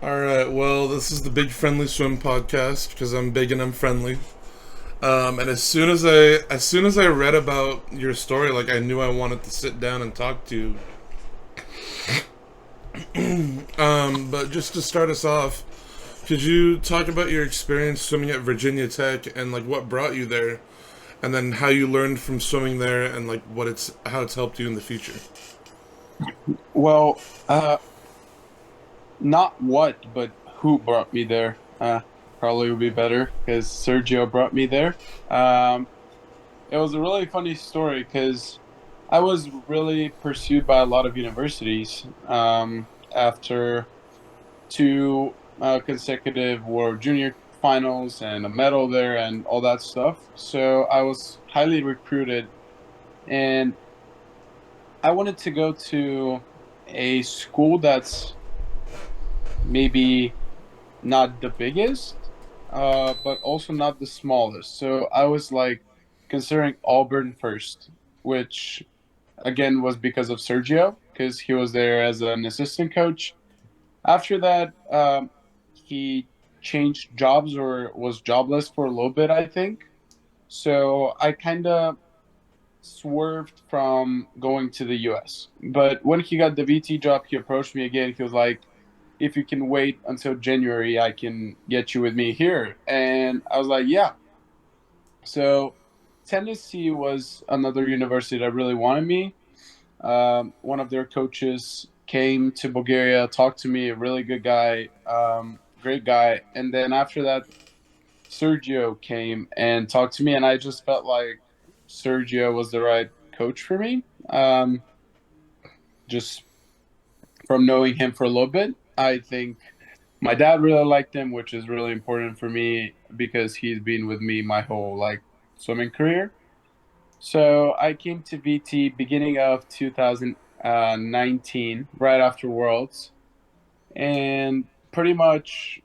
All right. Well, this is the Big Friendly Swim podcast because I'm big and I'm friendly. And as soon as I read about your story, like I knew I wanted to sit down and talk to you. But just to start us off, could you talk about your experience swimming at Virginia Tech and like what brought you there, and then how you learned from swimming there and like how it's helped you in the future? Well, not what, but who brought me there. Probably would be better because Sergio brought me there. Um, it was a really funny story because I was really pursued by a lot of universities after two consecutive World Junior finals and a medal there and all that stuff. So I was highly recruited, and I wanted to go to a school that's maybe not the biggest, but also not the smallest. So I was like considering Auburn first, which again was because of Sergio, because he was there as an assistant coach. After that, he changed jobs or was jobless for a little bit, I think. So I kind of swerved from going to the US. But when he got the VT job, he approached me again. He was like, if you can wait until January, I can get you with me here. And I was like, yeah. So Tennessee was another university that really wanted me. One of their coaches came to Bulgaria, talked to me, a really good guy, great guy. And then after that, Sergio came and talked to me, and I just felt like Sergio was the right coach for me. Just from knowing him for a little bit, I think my dad really liked him, which is really important for me because he's been with me my whole like swimming career. So I came to VT beginning of 2019, right after Worlds, and pretty much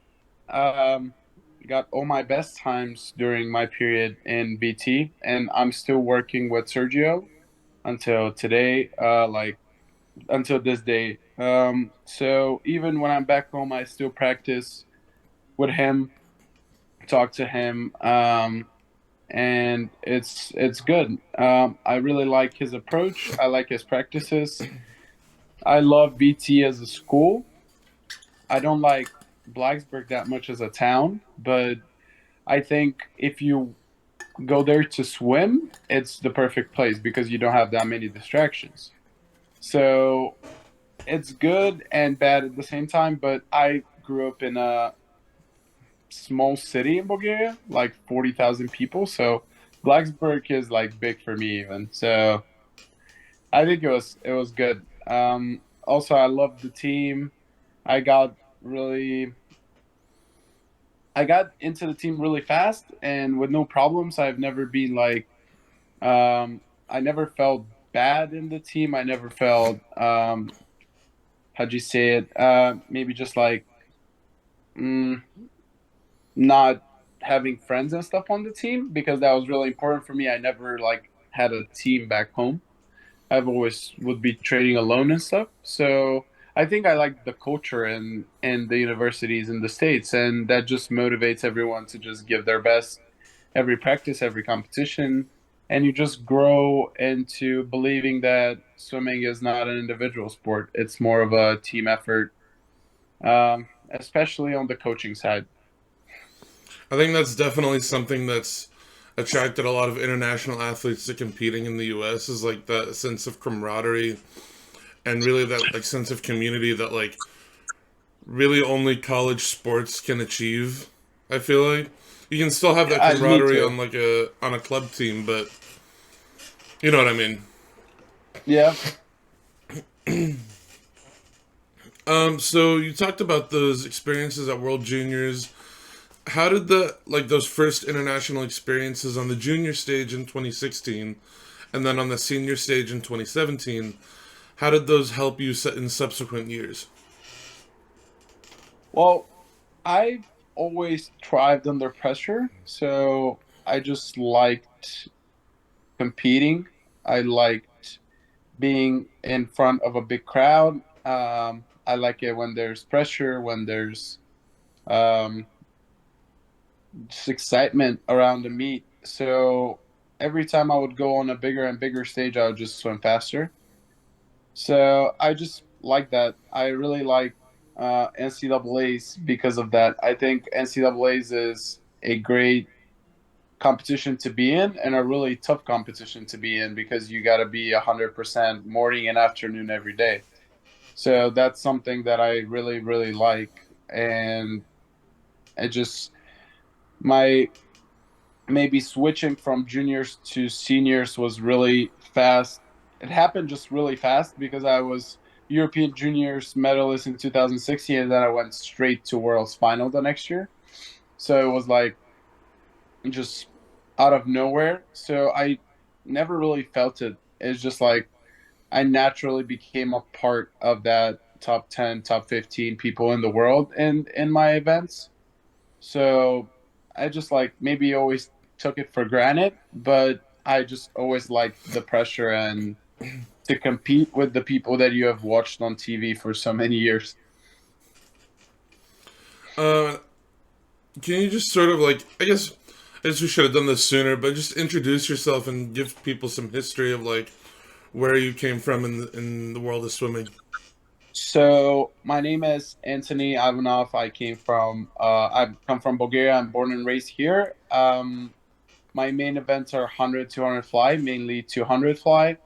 um, got all my best times during my period in VT. And I'm still working with Sergio until today, until this day. So even when I'm back home, I still practice with him, talk to him, and it's good. I really like his approach. I like his practices. I love BT as a school. I don't like Blacksburg that much as a town, but I think if you go there to swim, it's the perfect place because you don't have that many distractions. So it's good and bad at the same time. But I grew up in a small city in Bulgaria, like 40,000 people. So Blacksburg is like big for me even. So I think it was good. Also, I love the team. I got really I got into the team really fast and with no problems. I've never been like I never felt bad in the team. I never felt how'd you say it? Maybe just like mm, not having friends and stuff on the team because that was really important for me. I never like had a team back home. I've always would be training alone and stuff. So I think I like the culture and the universities in the States, and that just motivates everyone to just give their best every practice, every competition, and you just grow into believing that swimming is not an individual sport. It's more of a team effort, especially on the coaching side. I think that's definitely something that's attracted a lot of international athletes to competing in the U.S. is like that sense of camaraderie and really that like sense of community that like really only college sports can achieve. I feel like you can still have that Me camaraderie too. on like a club team, but you know what I mean. Yeah. So you talked about those experiences at World Juniors. How did the like those first international experiences on the junior stage in 2016, and then on the senior stage in 2017? How did those help you in subsequent years? Well, I've always thrived under pressure, so I just liked competing. I liked being in front of a big crowd. I like it when there's pressure, when there's um, just excitement around the meet. So every time I would go on a bigger and bigger stage, I would just swim faster. So I just like that. I really like NCAA's because of that. I think NCAA's is a great competition to be in and a really tough competition to be in because you got to be 100% morning and afternoon every day. So that's something that I really, really like. And it just, my maybe switching from juniors to seniors was really fast. It happened just really fast because I was European juniors medalist in 2016 and then I went straight to Worlds final the next year. So it was like just out of nowhere. So I never really felt it. It's just like I naturally became a part of that top 10, top 15 people in the world in my events. So I just like maybe always took it for granted, but I just always liked the pressure and to compete with the people that you have watched on TV for so many years. Uh, can you just sort of like, I guess we should have done this sooner, but just introduce yourself and give people some history of like where you came from in the world of swimming. So my name is Antani Ivanov. I come from Bulgaria. I'm born and raised here. My main events are 100, 200 fly, mainly 200 fly.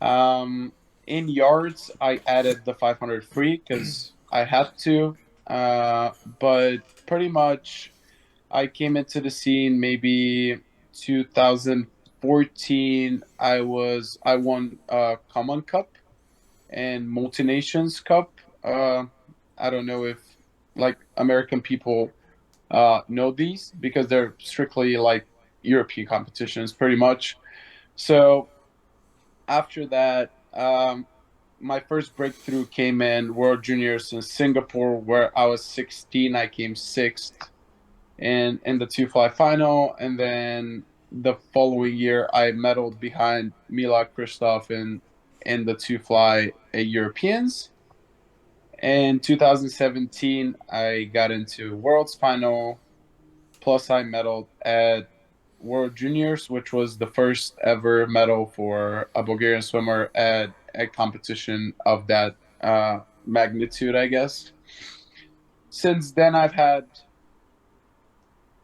Um, in yards, I added the 500 free because I had to. But pretty much, I came into the scene maybe 2014. I won Common Cup and Multi Nations Cup. Uh, I don't know if like American people know these because they're strictly like European competitions, pretty much. So after that, my first breakthrough came in World Juniors in Singapore, where I was 16. I came sixth in the two fly final, and then the following year I medaled behind Mila Kristoff in the two fly Europeans. In 2017, I got into Worlds final. Plus, I medaled at World Juniors, which was the first ever medal for a Bulgarian swimmer at a competition of that magnitude, I guess. Since then, I've had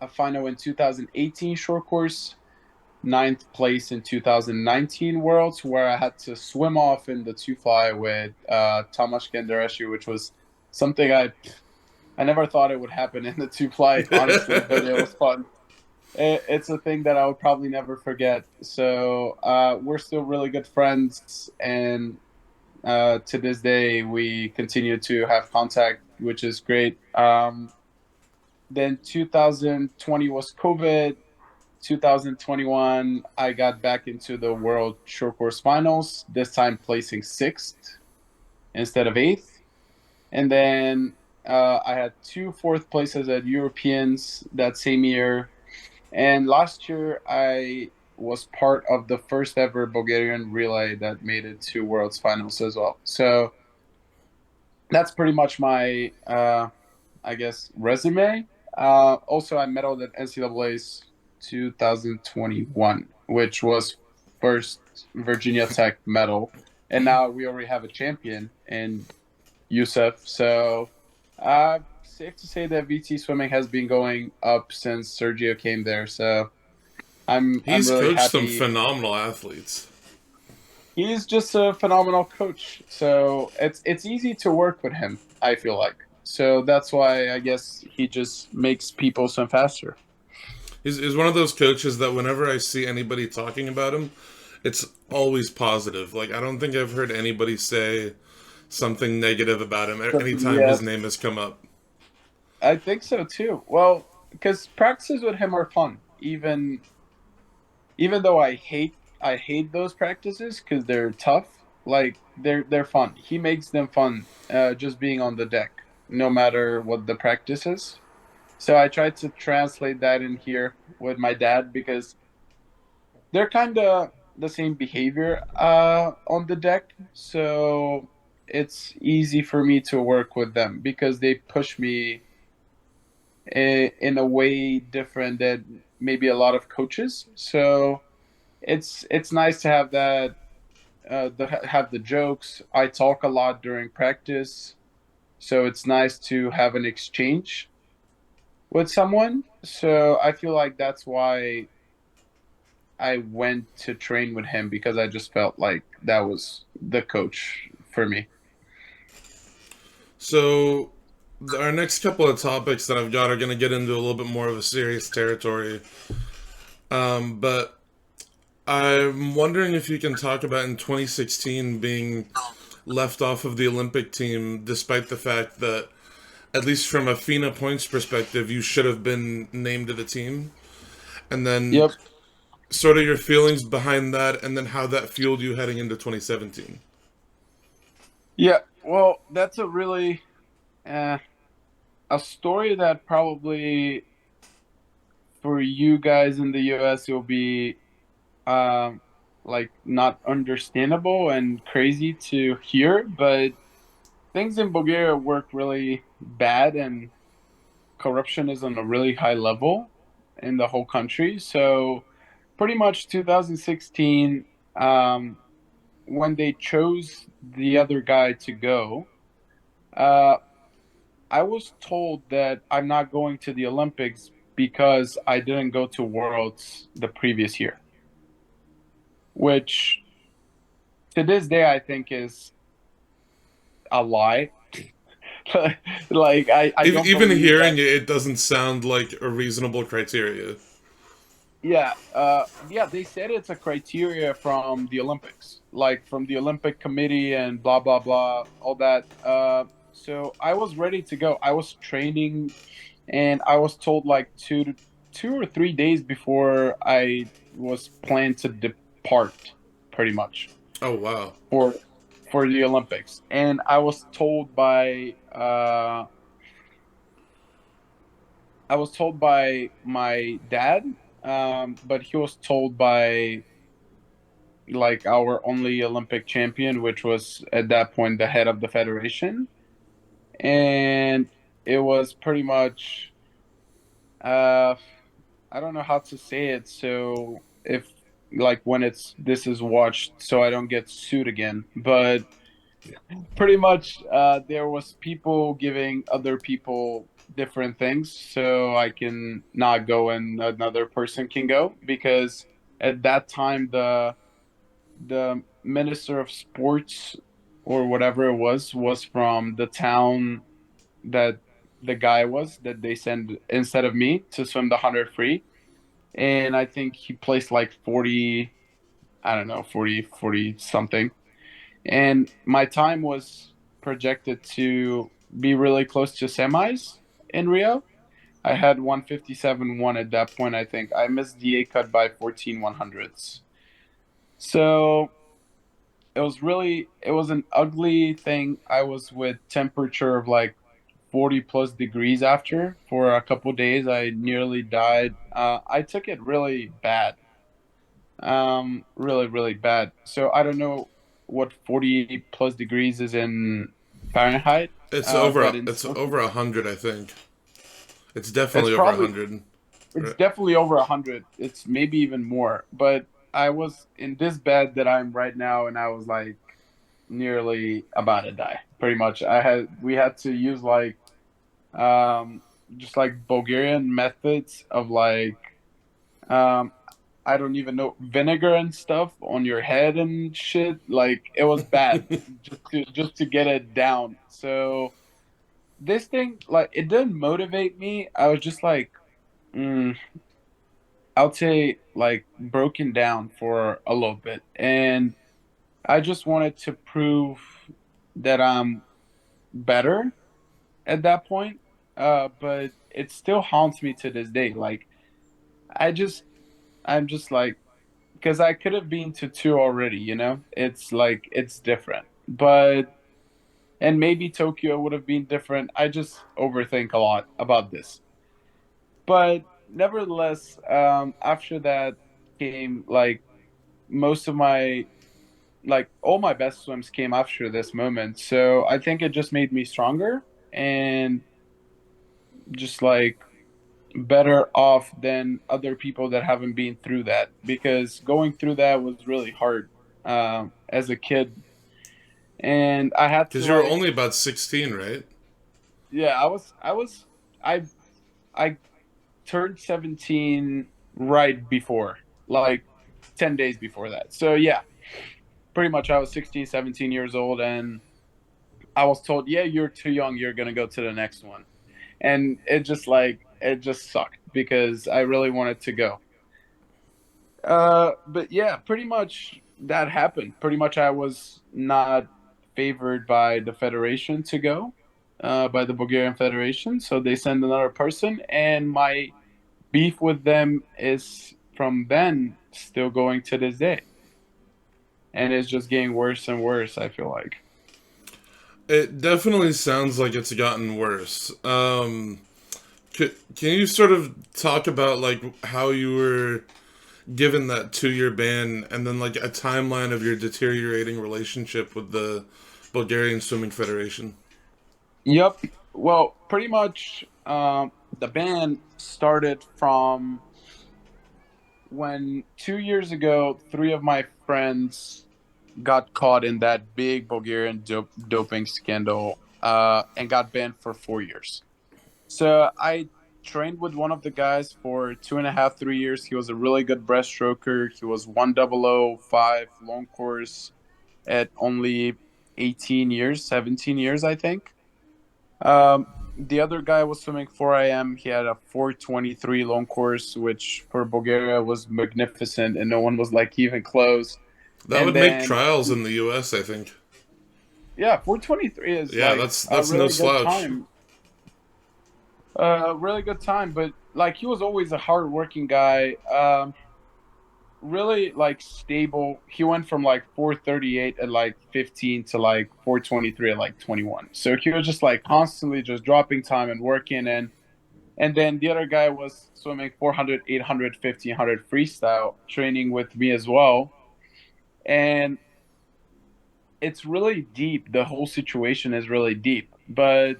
a final in 2018 short course, ninth place in 2019 Worlds, where I had to swim off in the two fly with Tomasz Gendereshi, which was something I never thought it would happen in the two fly, honestly, but it was fun. It's a thing that I would probably never forget. So we're still really good friends, and to this day we continue to have contact, which is great. Then 2020 was COVID. 2021, I got back into the World Short Course Finals. This time placing sixth instead of eighth, and then I had two fourth places at Europeans that same year. And last year, I was part of the first ever Bulgarian relay that made it to World's Finals as well. So that's pretty much my, I guess, resume. Also, I medaled at NCAA's 2021, which was first Virginia Tech medal. And now we already have a champion in Yusuf. So safe to say that VT swimming has been going up since Sergio came there. So I'm He's really coached some happy. phenomenal athletes. He's just a phenomenal coach. So it's easy to work with him, I feel like. So that's why I guess he just makes people swim faster. He's one of those coaches that whenever I see anybody talking about him, it's always positive. Like I don't think I've heard anybody say something negative about him anytime Yeah, his name has come up. I think so too. Well, because practices with him are fun, even though I hate those practices because they're tough. Like they're fun. He makes them fun. Just being on the deck, no matter what the practice is. So I tried to translate that in here with my dad because they're kind of the same behavior on the deck. So it's easy for me to work with them because they push me in a way different than maybe a lot of coaches. So it's nice to have that, have the jokes. I talk a lot during practice, so it's nice to have an exchange with someone. So I feel like that's why I went to train with him, because I just felt like that was the coach for me. So, our next couple of topics that I've got are going to get into a little bit more of a serious territory. But I'm wondering if you can talk about in 2016 being left off of the Olympic team, despite the fact that, at least from a FINA points perspective, you should have been named to the team. And then Yep. sort of your feelings behind that, and then how that fueled you heading into 2017. Yeah. Well, that's a really uh, a story that probably for you guys in the US will be um, like not understandable and crazy to hear, but things in Bulgaria work really bad, and corruption is on a really high level in the whole country. So pretty much 2016, when they chose the other guy to go, uh, I was told that I'm not going to the Olympics because I didn't go to Worlds the previous year, which to this day I think is a lie. Like I don't Even believe hearing that. it, it doesn't sound like a reasonable criteria. Yeah, yeah, they said it's a criteria from the Olympics, like from the Olympic Committee and blah blah blah, all that. So I was ready to go. I was training, and I was told like 2 or 3 days before I was planned to depart, pretty much Oh, wow. for the Olympics. And I was told by my dad, but he was told by like our only Olympic champion, which was at that point the head of the federation. And it was pretty much, uh, I don't know how to say it. So if like when this is watched, so I don't get sued again, but pretty much there was people giving other people different things so I can not go and another person can go, because at that time the minister of sports or whatever it was from the town that the guy was that they sent instead of me to swim the 100 free. And I think he placed like 40, I don't know, 40 something. And my time was projected to be really close to semis in Rio. I had 157.1 at that point. I think I missed the A cut by 14 100ths. So it was an ugly thing. I was with temperature of like 40 plus degrees after for a couple days. I nearly died. I took it really bad. Really, really bad. So I don't know what 40 plus degrees is in Fahrenheit, but in It's Celsius, over 100, I think. It's it's definitely over probably 100. it's definitely over 100. It's maybe even more. But I was in this bed that I'm right now, and I was like nearly about to die. Pretty much, we had to use like um just like Bulgarian methods of like um I don't even know, vinegar and stuff on your head and shit. Like it was bad just to get it down. So this thing, like, it didn't motivate me. I was just like, mm, I would say like broken down for a little bit, and I just wanted to prove that I'm better at that point. But it still haunts me to this day. Like I just, I'm just like, because I could have been to two already, you know? It's like it's different. But and maybe Tokyo would have been different. I just overthink a lot about this. But nevertheless, after that came like most of my like all my best swims came after this moment. So I think it just made me stronger and just like better off than other people that haven't been through that, because going through that was really hard as a kid, and I had to Because you were like, only about 16, right? yeah, I I turned 17 right before, like 10 days before that. So yeah, pretty much I was 16, 17 years old, and I was told, yeah, you're too young, you're gonna go to the next one. And it just sucked because I really wanted to go. But yeah, pretty much that happened. Pretty much I was not favored by the federation to go, by the Bulgarian Federation. So they send another person, and my beef with them is from then still going to this day. And it's just getting worse and worse, I feel like. It definitely sounds like it's gotten worse. Can you sort of talk about like how you were given that 2 year ban and then like a timeline of your deteriorating relationship with the Bulgarian Swimming Federation? Yep. Well, pretty much the ban started from when 2 years ago, three of my friends got caught in that big Bulgarian doping scandal and got banned for 4 years. So I trained with one of the guys for 2.5, 3 years. He was a really good breaststroker. He was 1005 long course at only 18 years, 17 years, I think. The other guy was swimming 4 a.m. He had a 4:23 long course, which for Bulgaria was magnificent, and no one was like even close. That And would make then, trials in the U.S., I think. yeah, 4:23 is Yeah, like a that's no really good slouch. time. Really good time, but like he was always a hardworking guy. Really like stable. He went from like 4:38 at like 15 to like 4:23 at like 21. So he was just like constantly just dropping time and working. And then the other guy was swimming 400, 800, 1500 freestyle, training with me as well. And it's really deep. The whole situation is really deep. But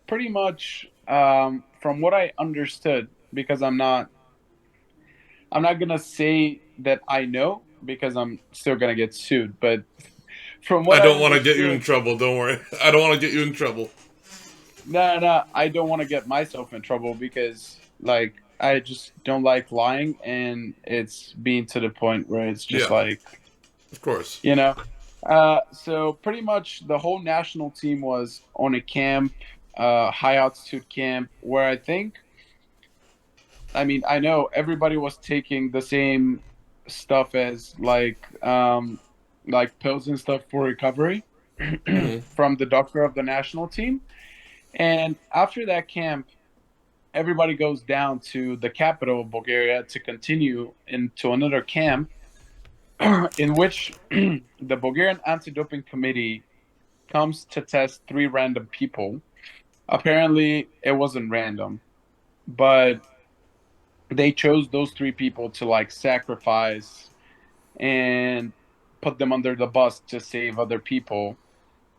pretty much from what I understood, because I'm not gonna say that I know because I'm still gonna get sued. But from I what I don't want to get you in understood, trouble. Don't worry. I don't want to get you in trouble. no, no, I don't want to get myself in trouble because like I just don't like lying, and it's being to the point where it's just Yeah, like, of course. you know. So pretty much the whole national team was on a camp, high altitude camp, where I think, I mean, I know everybody was taking the same stuff as like pills and stuff for recovery Hmm. from the doctor of the national team. And after that camp, everybody goes down to the capital of Bulgaria to continue into another camp in which the Bulgarian Anti-Doping Committee comes to test three random people. Apparently, it wasn't random, but they chose those three people to like sacrifice and put them under the bus to save other people.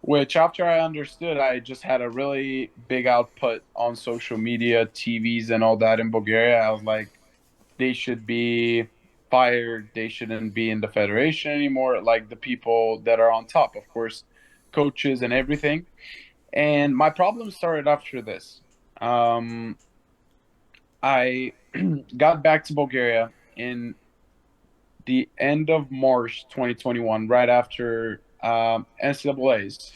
Which, after I understood, I just had a really big output on social media, TVs, and all that in Bulgaria. I was like, they should be fired. They shouldn't be in the federation anymore. Like the people that are on top, of course, coaches and everything. And my problem started after this. Um, I got back to Bulgaria in the end of March 2021, right after NCAA's.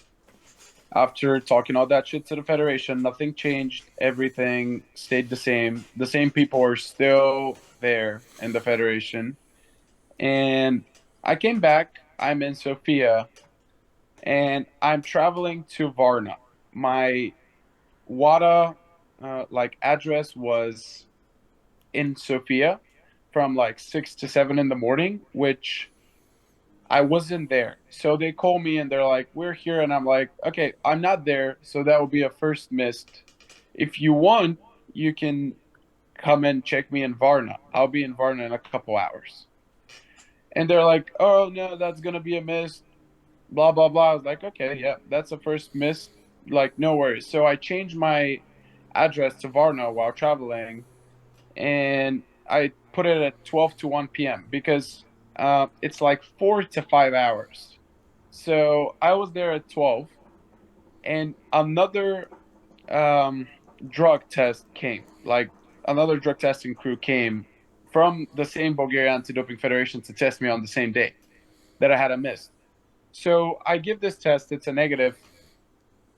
After talking all that shit to the federation, nothing changed. Everything stayed the same. The same people are still there in the federation. And I came back. I'm in Sofia, and I'm traveling to Varna. My WADA like address was in Sofia from like 6 to 7 in the morning, which I wasn't there. So they call me and they're like, "We're here," and I'm like, "Okay, I'm not there, so that will be a first missed. If you want, you can come and check me in Varna. I'll be in Varna in a couple hours." And they're like, "Oh no, that's gonna be a miss." Blah blah blah. I was like, "Okay, yeah, that's a first miss. Like, no worries." So I changed my address to Varna while traveling, and I put it at 12 to 1 p.m. because it's like 4 to 5 hours. So I was there at 12, and another um, drug test came. Like another drug testing crew came from the same Bulgarian Anti-Doping Federation to test me on the same day that I had a miss. So I give this test. It's a negative.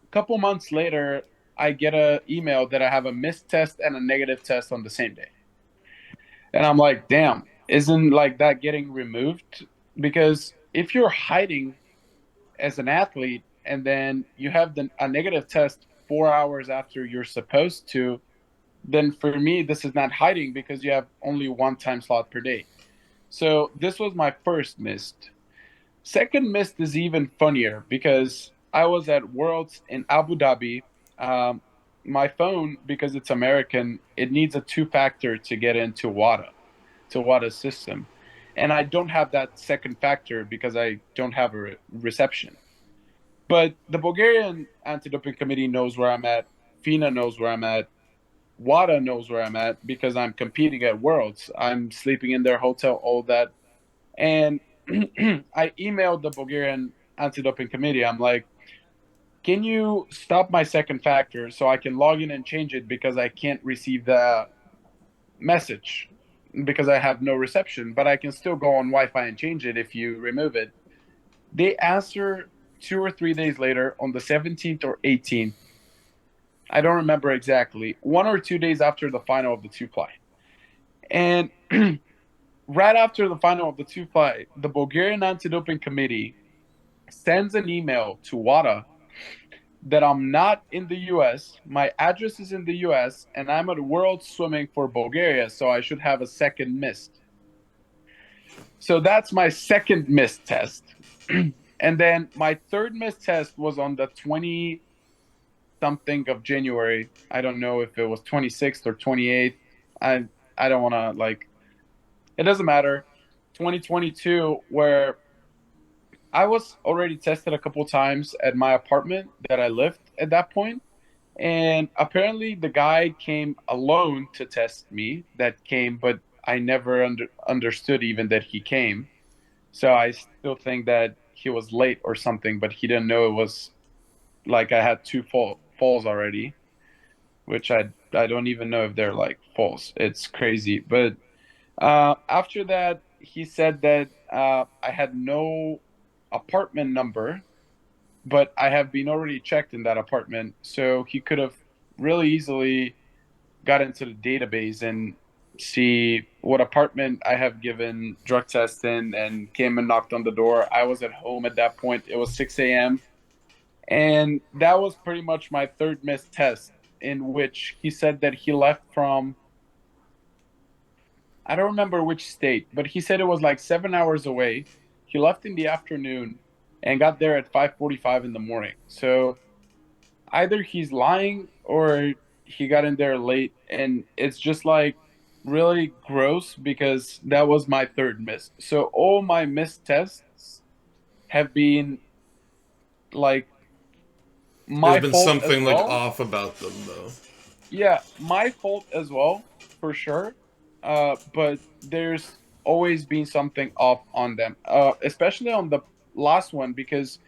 A couple months later, I get a email that I have a missed test and a negative test on the same day. And I'm like, damn, isn't like that getting removed? Because if you're hiding as an athlete and then you have a negative test 4 hours after you're supposed to, then for me, this is not hiding because you have only one time slot per day. So this was my first missed. Second missed is even funnier because I was at Worlds in Abu Dhabi. Um, my phone, because it's American, it needs a two-factor to get into WADA, to WADA's system. And I don't have that second factor because I don't have a reception. But the Bulgarian Anti-Doping Committee knows where I'm at. FINA knows where I'm at. WADA knows where I'm at because I'm competing at Worlds. I'm sleeping in their hotel, all that. And I emailed the Bulgarian Anti-Doping Committee. I'm like, can you stop my second factor so I can log in and change it because I can't receive the message because I have no reception, but I can still go on Wi-Fi and change it if you remove it. They answer 2 or 3 days later on the 17th or 18th. I don't remember exactly. 1 or 2 days after the final of the two ply. And right after the final of the two ply, the Bulgarian Anti Doping Committee sends an email to WADA that I'm not in the US, my address is in the US, and I'm at World Swimming for Bulgaria, so I should have a second missed. So that's my second missed test. And then my third missed test was on the 20 something of January. I don't know if it was 26th or 28th. I don't want to like it doesn't matter. 2022 where I was already tested a couple times at my apartment that I lived at that point. And apparently the guy came alone to test me that came, but I never understood even that he came. So I still think that he was late or something, but he didn't know it was like I had two falls already, which I don't even know if they're like falls. It's crazy. But after that, he said that I had no apartment number, but I have been already checked in that apartment, so he could have really easily got into the database and see what apartment I have given drug tests in and came and knocked on the door. I was at home at that point. It was 6 a.m. And that was pretty much my third missed test, in which he said that he left from, I don't remember which state, but he said it was like 7 hours away. He left in the afternoon and got there at 5:45 in the morning. So either he's lying or he got in there late, and it's just like really gross because that was my third miss. So all my missed tests have been like There's my been fault as something like well. off about them though. Yeah, my fault as well, for sure. But there's always been something off on them, especially on the last one because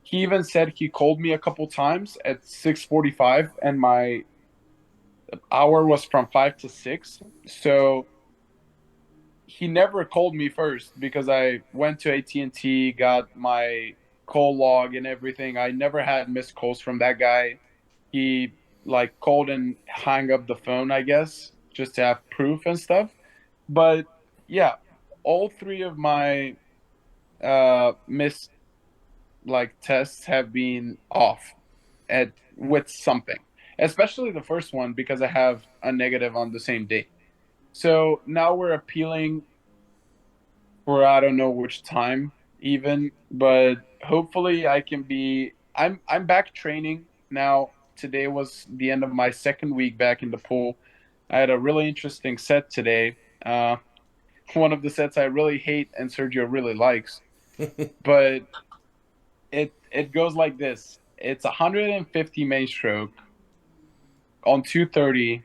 he even said he called me a couple times at 6:45, and my hour was from 5 to 6. So he never called me first because I went to AT&T, got my call log and everything. I never had missed calls from that guy. He like called and hung up the phone, I guess, just to have proof and stuff. But yeah, all three of my missed like tests have been off at with something. Especially the first one because I have a negative on the same day. So now we're appealing for I don't know which time even, but hopefully I can be I'm back training now. Today was the end of my second week back in the pool. I had a really interesting set today. one of the sets I really hate and Sergio really likes. But it goes like this. It's 150 main stroke on 230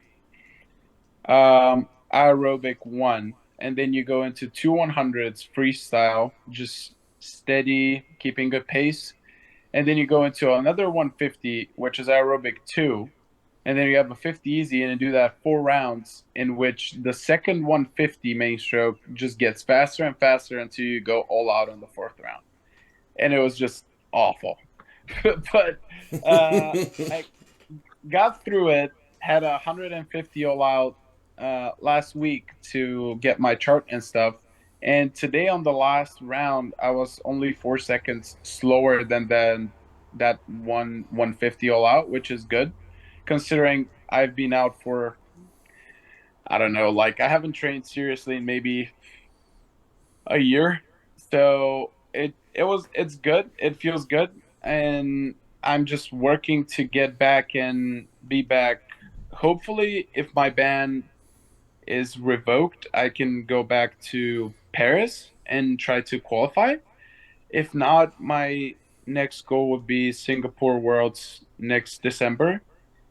aerobic one, and then you go into two 100s freestyle, just steady, keeping good pace, and then you go into another 150, which is aerobic two, and then you have a 50 easy, and you do that 4 rounds, in which the second 150 main stroke just gets faster and faster until you go all out on the fourth round, and it was just awful. But I got through it, had a 150 all out last week to get my chart and stuff. And today on the last round, I was only 4 seconds slower than that 150 all out, which is good, considering I've been out for, I don't know, like I haven't trained seriously in maybe a year. So it's good. It feels good, and I'm just working to get back and be back. Hopefully, if my ban is revoked, I can go back to Paris and try to qualify. If not, my next goal would be Singapore Worlds next December,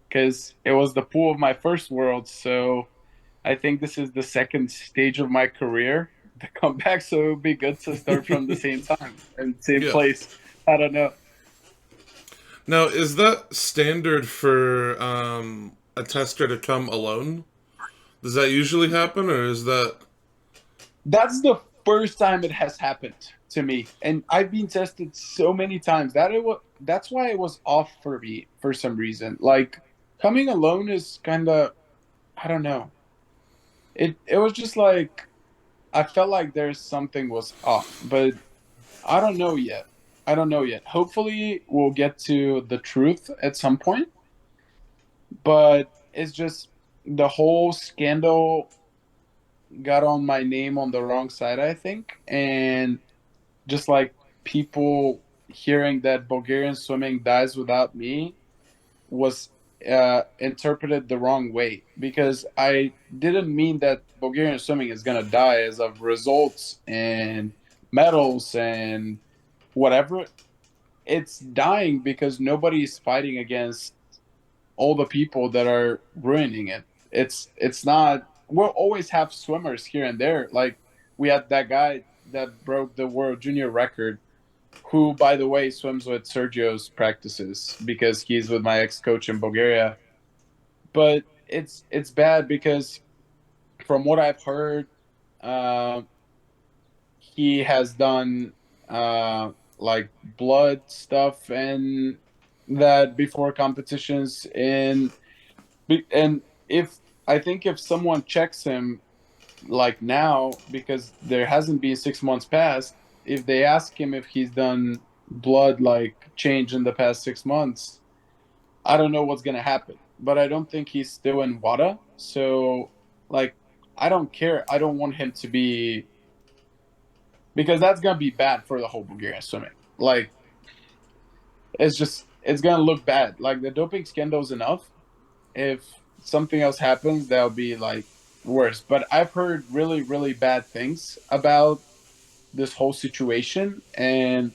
because it was the pool of my first Worlds. So I think this is the second stage of my career to come back, so it would be good to start from the same time and same Yeah. place. I don't know. Now, is that standard for a tester to come alone? Does that usually happen, or is that? That's the first time it has happened to me, and I've been tested so many times that it was. That's why it was off for me for some reason. Like coming alone is kind of, I don't know. It was just like I felt like there's something was off, but I don't know yet. I don't know yet. Hopefully, we'll get to the truth at some point. But it's just the whole scandal got on my name on the wrong side, I think. And just like people hearing that Bulgarian swimming dies without me was interpreted the wrong way, because I didn't mean that Bulgarian swimming is going to die as of results and medals and whatever. It's dying because nobody is fighting against all the people that are ruining it. It's not. We'll always have swimmers here and there. Like we had that guy that broke the world junior record, who, by the way, swims with Sergio's practices because he's with my ex coach in Bulgaria. But it's bad because from what I've heard, uh, he has done like blood stuff and that before competitions, and if I think if someone checks him like now, because there hasn't been 6 months past, if they ask him if he's done blood like change in the past 6 months, I don't know what's gonna happen. But I don't think he's still in WADA. So like I don't care. I don't want him to be, because that's gonna be bad for the whole Bulgarian swimming. Like it's gonna look bad. Like the doping scandal's enough. If something else happens, that'll be like worse. But I've heard really, really bad things about this whole situation and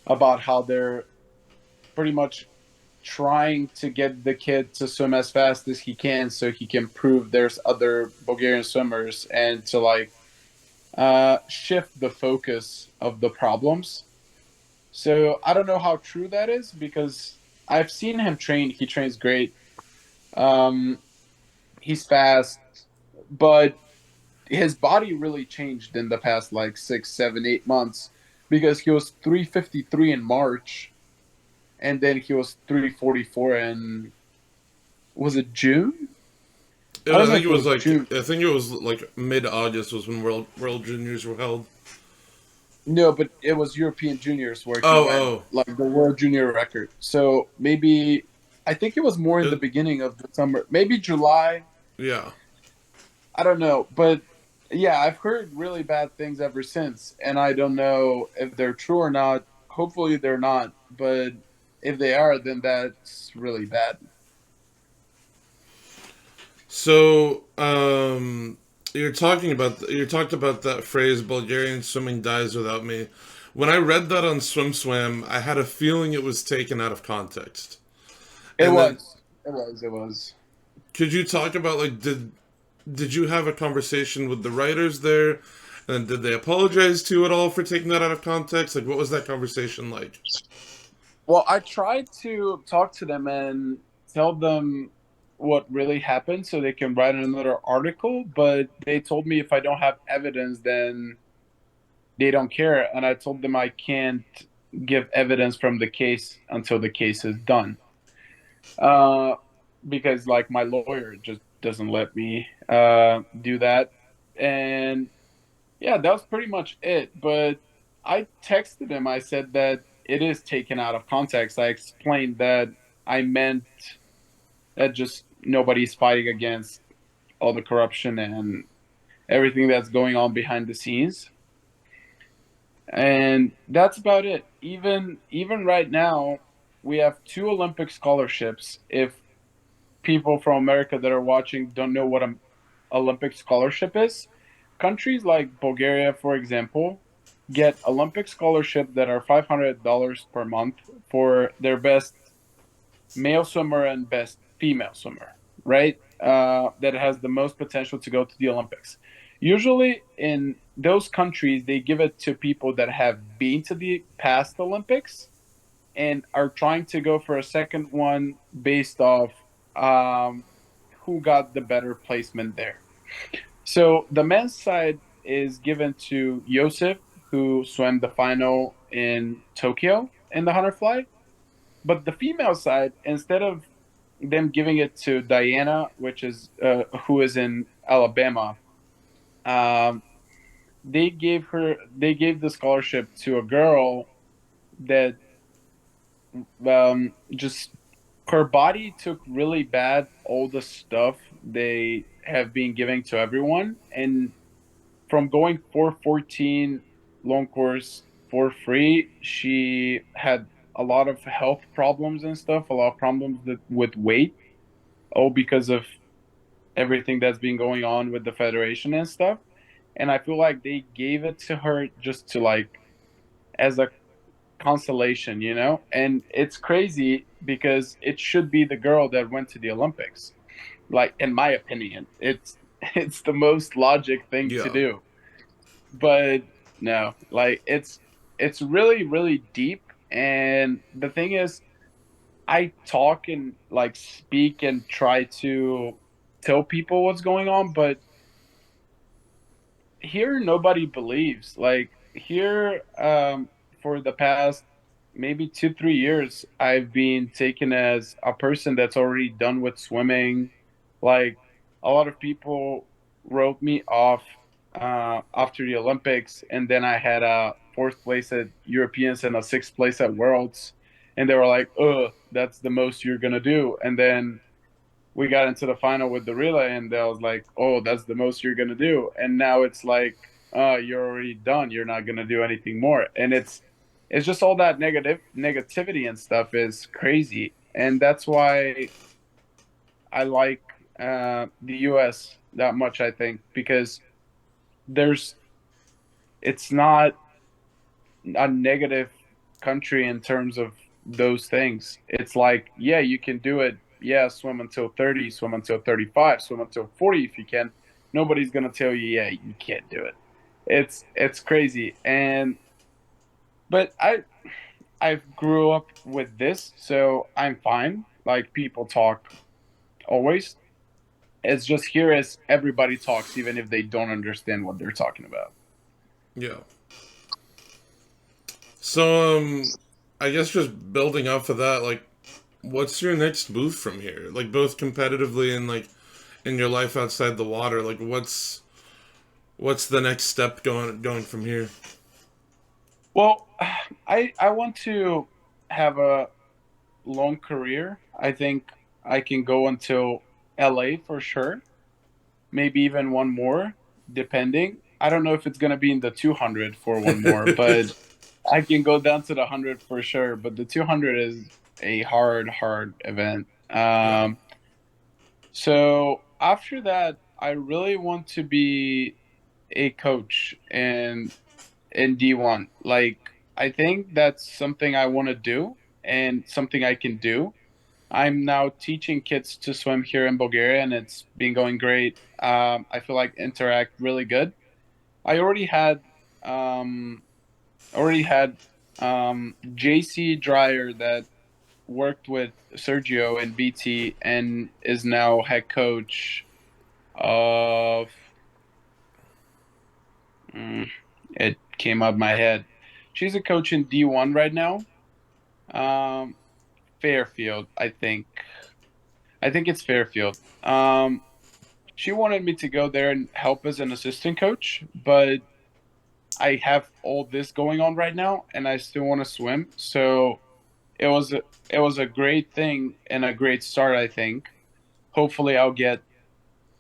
about how they're pretty much trying to get the kid to swim as fast as he can so he can prove there's other Bulgarian swimmers, and to like shift the focus of the problems. So I don't know how true that is, because I've seen him train. He trains great. Um, he's fast, but his body really changed in the past like 6, 7, 8 months, because he was 353 in March, and then he was 344 in, was it June? I I don't know think if it it was was like June. I think it was like mid August was when World Juniors were held. No, but it was European Juniors where he Oh, went oh, like the world junior record. So maybe I think it was more in the it, beginning of the summer, maybe July. yeah. I don't know, but yeah, I've heard really bad things ever since, and I don't know if they're true or not. Hopefully, they're not, but if they are, then that's really bad. So, you talked about that phrase Bulgarian swimming dies without me. When I read that on SwimSwam, I had a feeling it was taken out of context. It And then was. It was. It was. could you talk about like did you have a conversation with the writers there? And did they apologize to you at all for taking that out of context? Like what was that conversation like? Well, I tried to talk to them and tell them what really happened so they can write another article, but they told me if I don't have evidence, then they don't care. And I told them I can't give evidence from the case until the case is done. Uh, because like my lawyer just doesn't let me do that. And yeah, that was pretty much it. But I texted him. I said that it is taken out of context. I explained that I meant that just nobody's fighting against all the corruption and everything that's going on behind the scenes. And that's about it. Even right now, we have two Olympic scholarships. If people from America that are watching don't know what an Olympic scholarship is, countries like Bulgaria, for example, get Olympic scholarship that are $500 per month for their best male swimmer and best female swimmer, right? That has the most potential to go to the Olympics. Usually, in those countries, they give it to people that have been to the past Olympics and are trying to go for a second one based off um, who got the better placement there. So the men's side is given to Yosef, who swam the final in Tokyo in the 100 fly. But the female side, instead of them giving it to Diana, which is who is in Alabama, um, they gave the scholarship to a girl that just her body took really bad all the stuff they have been giving to everyone, and from going 414 long course for free, she had a lot of health problems and stuff, a lot of problems with weight, all because of everything that's been going on with the federation and stuff. And I feel like they gave it to her just to like as a consolation, you know? And it's crazy because it should be the girl that went to the Olympics. Like in my opinion, it's the most logic thing to Yeah. do. But no, like it's really really deep, and the thing is I talk and like speak and try to tell people what's going on, but here nobody believes. Like here, for the past maybe 2 3 years, I've been taken as a person that's already done with swimming. Like a lot of people wrote me off after the Olympics, and then I had a fourth place at Europeans and a sixth place at Worlds, and they were like, "Oh, that's the most you're gonna do," and then we got into the final with the relay, and I was like, "Oh, that's the most you're gonna do." And now it's like, you're already done. You're not gonna do anything more. And it's just all that negativity and stuff is crazy, and that's why I like the U.S. that much. I think because there's it's not a negative country in terms of those things. It's like, yeah, you can do it. Yeah, swim until 30, swim until 35, swim until 40 if you can. Nobody's going to tell you, yeah, you can't do it. It's crazy. And but I've grew up with this, so I'm fine. Like people talk always. It's just here as everybody talks even if they don't understand what they're talking about. Yeah. So I guess just building off of that, like what's your next move from here? Like both competitively and like in your life outside the water, like what's the next step going from here? Well, I want to have a long career. I think I can go until LA for sure. Maybe even one more, depending. I don't know if it's gonna be in the 200 for one more, but I can go down to the 100 for sure. But the 200 is a hard, hard event. Yeah. So after that, I really want to be a coach in D1. Like I think that's something I want to do and something I can do. I'm now teaching kids to swim here in Bulgaria, and it's been going great. I feel like interact really good. I um, already had JC Dryer that worked with Sergio in BT and is now head coach of. mm, it came out of my head. She's a coach in D1 right now. Um, Fairfield, I think. I think it's Fairfield. She wanted me to go there and help as an assistant coach, but I have all this going on right now, and I still want to swim. So it was a great thing and a great start. I think. Hopefully,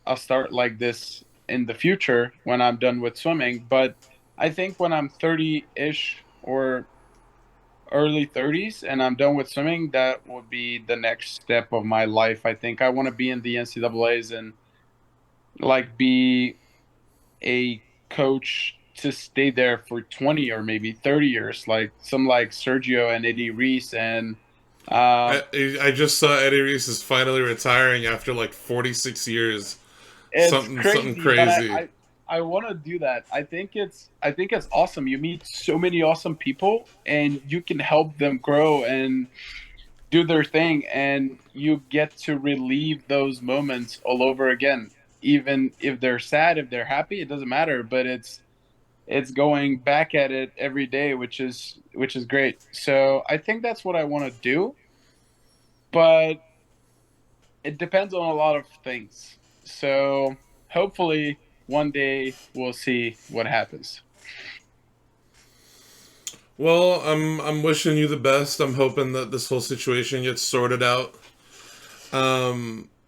I'll start like this in the future when I'm done with swimming. But I think when I'm 30-ish or early 30s and I'm done with swimming, that would be the next step of my life. I think I want to be in the NCAA's and like be a coach to stay there for 20 or maybe 30 years, like some like Sergio and Eddie Reese. And um, I just saw Eddie Reese is finally retiring after like 46 years. it's Something crazy, but crazy. I want to do that. I think it's awesome. You meet so many awesome people and you can help them grow and do their thing, and you get to relieve those moments all over again. Even if they're sad, if they're happy, it doesn't matter. But it's going back at it every day, which is great. So I think that's what I want to do, but it depends on a lot of things. So hopefully one day we'll see what happens. Well, I'm wishing you the best. I'm hoping that this whole situation gets sorted out.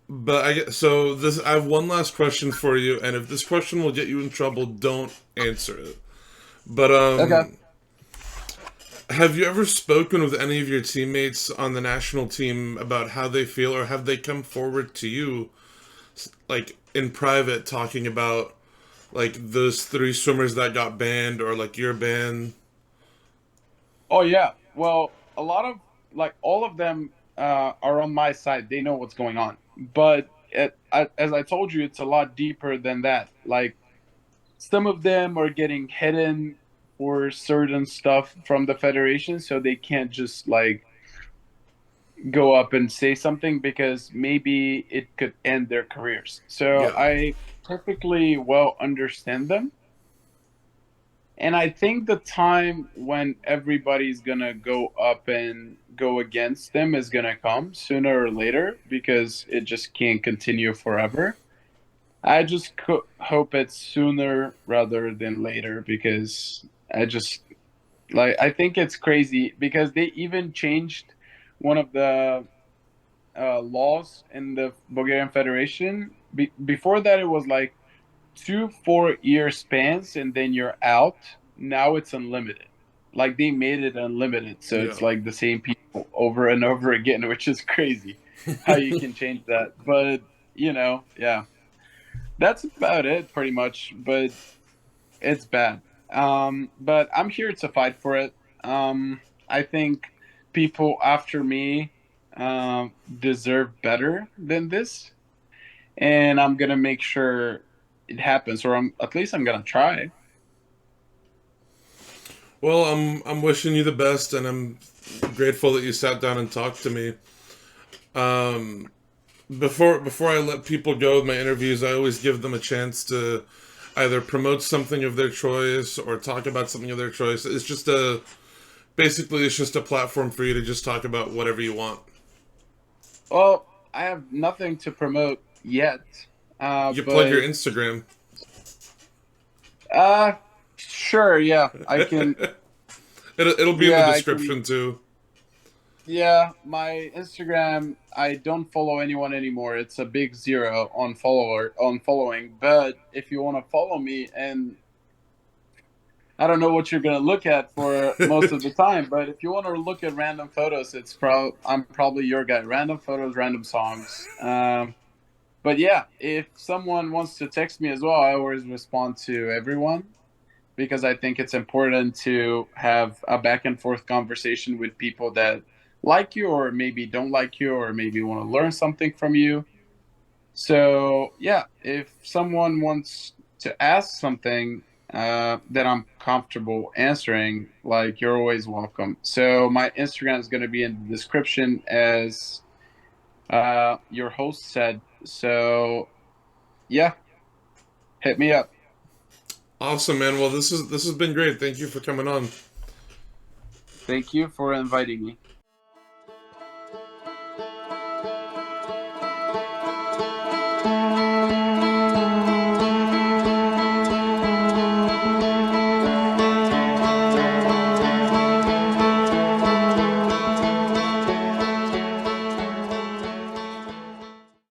But so this. I have one last question for you, and if this question will get you in trouble, don't answer it. But Okay. have you ever spoken with any of your teammates on the national team about how they feel, or have they come forward to you, like in private, talking about like those three swimmers that got banned, or like your ban? Oh yeah. Well, a lot of like all of them are on my side. They know what's going on. But as I told you, it's a lot deeper than that. Like some of them are getting hidden for certain stuff from the federation, so they can't just like go up and say something because maybe it could end their careers. So Yeah. I perfectly well understand them. And I think the time when everybody's gonna go up and go against them is gonna come sooner or later because it just can't continue forever. I just hope it's sooner rather than later because I just like I think it's crazy because they even changed one of the laws in the Bulgarian Federation. Before that, it was like 2 4 year spans and then you're out. Now it's unlimited. Like they made it unlimited, so Yeah. it's like the same people over and over again, which is crazy how you can change that. But yeah, that's about it pretty much. But it's bad. But I'm here to fight for it. I think people after me deserve better than this, and I'm gonna make sure it happens, or at least I'm gonna try. Well, I'm wishing you the best, and I'm grateful that you sat down and talked to me. Um, before I let people go with my interviews, I always give them a chance to either promote something of their choice or talk about something of their choice. It's just a platform for you to just talk about whatever you want. Well, I have nothing to promote yet, You can plug your but Instagram. uh, sure, yeah, I can. It'll be in the Yeah, I can. description too. Yeah, my Instagram, I don't follow anyone anymore. It's a big zero on following. But if you want to follow me, and I don't know what you're gonna look at for most of the time, but if you want to look at random photos, I'm probably your guy. Random photos, random songs. But yeah, if someone wants to text me as well, I always respond to everyone because I think it's important to have a back and forth conversation with people that like you or maybe don't like you or maybe want to learn something from you. So, yeah, if someone wants to ask something that I'm comfortable answering, like you're always welcome. So, my Instagram is going to be in the description as your host said. So, yeah, hit me up. Awesome, man. Well, this has been great. Thank you for coming on. Thank you for inviting me.